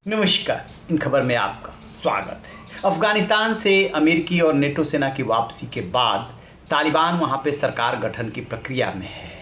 नमस्कार। इन खबर में आपका स्वागत है। अफगानिस्तान से अमेरिकी और नेटो सेना की वापसी के बाद तालिबान वहां पे सरकार गठन की प्रक्रिया में है।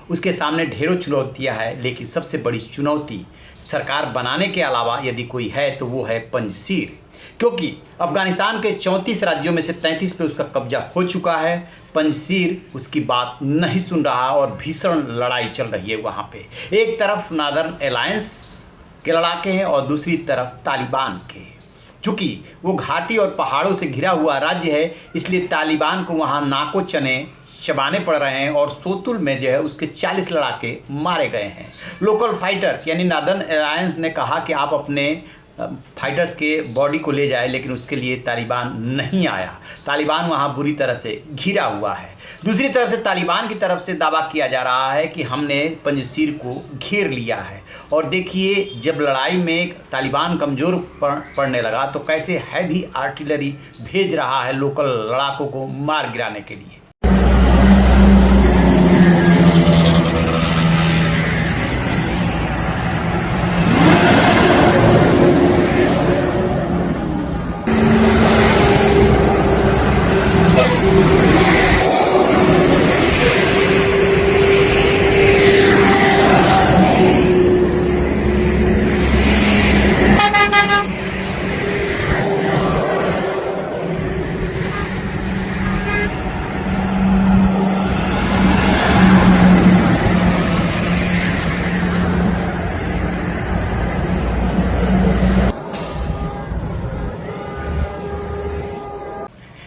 उसके सामने ढेरों चुनौतियां हैं, लेकिन सबसे बड़ी चुनौती सरकार बनाने के अलावा यदि कोई है तो वो है पंजशीर, क्योंकि अफगानिस्तान के 34 राज्यों में से 33 पे उसका कब्जा हो चुका है। पंजशीर उसकी बात नहीं सुन रहा और भीषण लड़ाई चल रही है वहाँ पे। एक तरफ नादर्न अलायंस के लड़ाके हैं और दूसरी तरफ तालिबान के। चूँकि वो घाटी और पहाड़ों से घिरा हुआ राज्य है, इसलिए तालिबान को वहाँ नाको चने चबाने पड़ रहे हैं और सोतुल में जो है उसके 40 लड़ाके मारे गए हैं। लोकल फाइटर्स यानी नादर्न अलायंस ने कहा कि आप अपने फाइटर्स के बॉडी को ले जाए, लेकिन उसके लिए तालिबान नहीं आया। तालिबान वहाँ बुरी तरह से घिरा हुआ है। दूसरी तरफ से तालिबान की तरफ से दावा किया जा रहा है कि हमने पंजशीर को घेर लिया है। और देखिए, जब लड़ाई में तालिबान कमज़ोर पड़ने लगा तो कैसे हैवी आर्टिलरी भेज रहा है लोकल लड़ाकों को मार गिराने के लिए।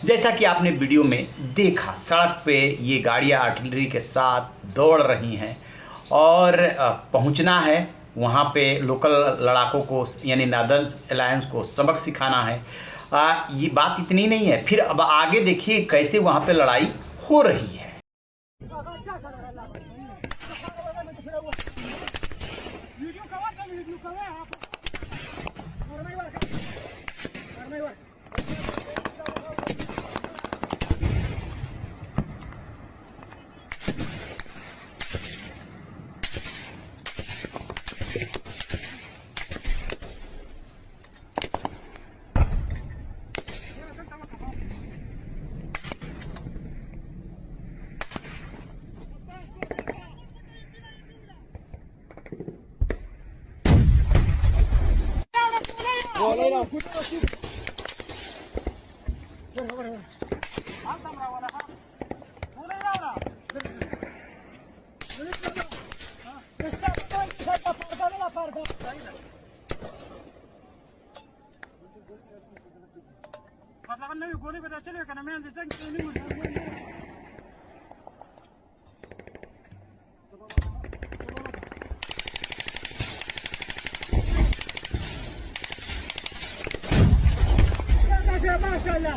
जैसा कि आपने वीडियो में देखा, सड़क पे ये गाड़ियाँ आर्टिलरी के साथ दौड़ रही हैं और पहुंचना है वहाँ पे लोकल लड़ाकों को यानी नादर्न अलायंस को सबक सिखाना है। ये बात इतनी नहीं है, फिर अब आगे देखिए कैसे वहाँ पे लड़ाई हो रही है। MashaAllah,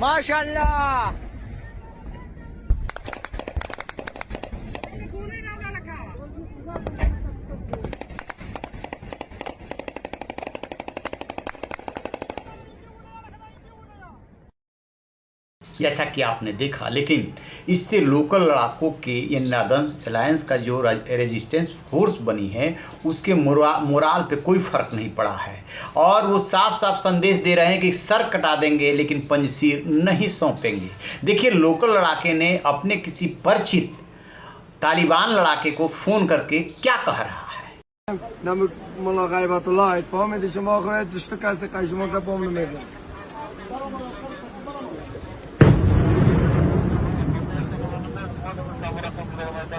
MashaAllah. जैसा कि आपने देखा, लेकिन इससे लोकल लड़ाकों के या नादर्न अलायंस का जो रेजिस्टेंस फोर्स बनी है उसके मोराल पे कोई फ़र्क नहीं पड़ा है और वो साफ साफ संदेश दे रहे हैं कि सर कटा देंगे लेकिन पंजशीर नहीं सौंपेंगे। देखिए, लोकल लड़ाके ने अपने किसी परिचित तालिबान लड़ाके को फ़ोन करके क्या कह रहा है।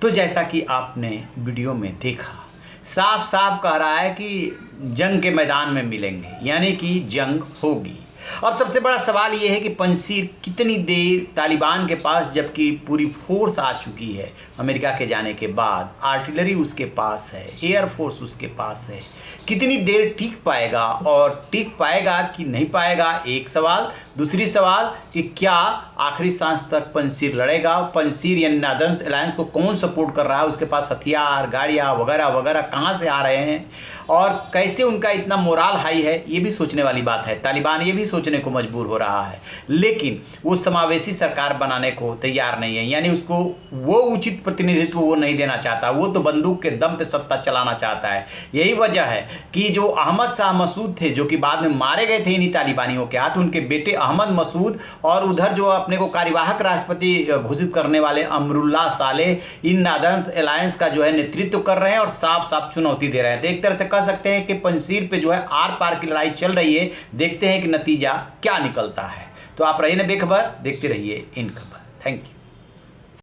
तो जैसा कि आपने वीडियो में देखा, साफ साफ कह रहा है कि जंग के मैदान में मिलेंगे, यानी कि जंग होगी। अब सबसे बड़ा सवाल ये है कि पंजशीर कितनी देर तालिबान के पास, जबकि पूरी फोर्स आ चुकी है अमेरिका के जाने के बाद, आर्टिलरी उसके पास है, एयरफोर्स उसके पास है, कितनी देर टिक पाएगा और टिक पाएगा कि नहीं पाएगा, एक सवाल। दूसरी सवाल कि क्या आखिरी सांस तक पंजशीर लड़ेगा, पंजशीर यानी नॉर्दर्न अलायंस को कौन सपोर्ट कर रहा है, उसके पास हथियार, गाड़ियाँ वगैरह वगैरह कहाँ से आ रहे हैं और कैसे उनका इतना मोराल हाई है, ये भी सोचने वाली बात है। तालिबान ये भी सोचने को मजबूर हो रहा है, लेकिन वो समावेशी सरकार बनाने को तैयार नहीं है, यानी उसको वो उचित प्रतिनिधित्व वो नहीं देना चाहता, वो तो बंदूक के दम पे सत्ता चलाना चाहता है। यही वजह है कि जो अहमद शाह मसूद थे, जो कि बाद में मारे गए थे इन्हीं तालिबानियों के हाथ, उनके बेटे अहमद मसूद और उधर जो अपने को कार्यवाहक राष्ट्रपति घोषित करने वाले Amrullah Saleh in northern alliance का जो है नेतृत्व कर रहे हैं और साफ साफ चुनौती दे रहे हैं। तो एक तरह से कह सकते हैं कि पंजशीर पे जो है आर पार की लड़ाई चल रही है। देखते हैं कि नतीजा क्या निकलता है। तो आप रहिए बेखबर, देखते रहिए इन खबर। Thank you.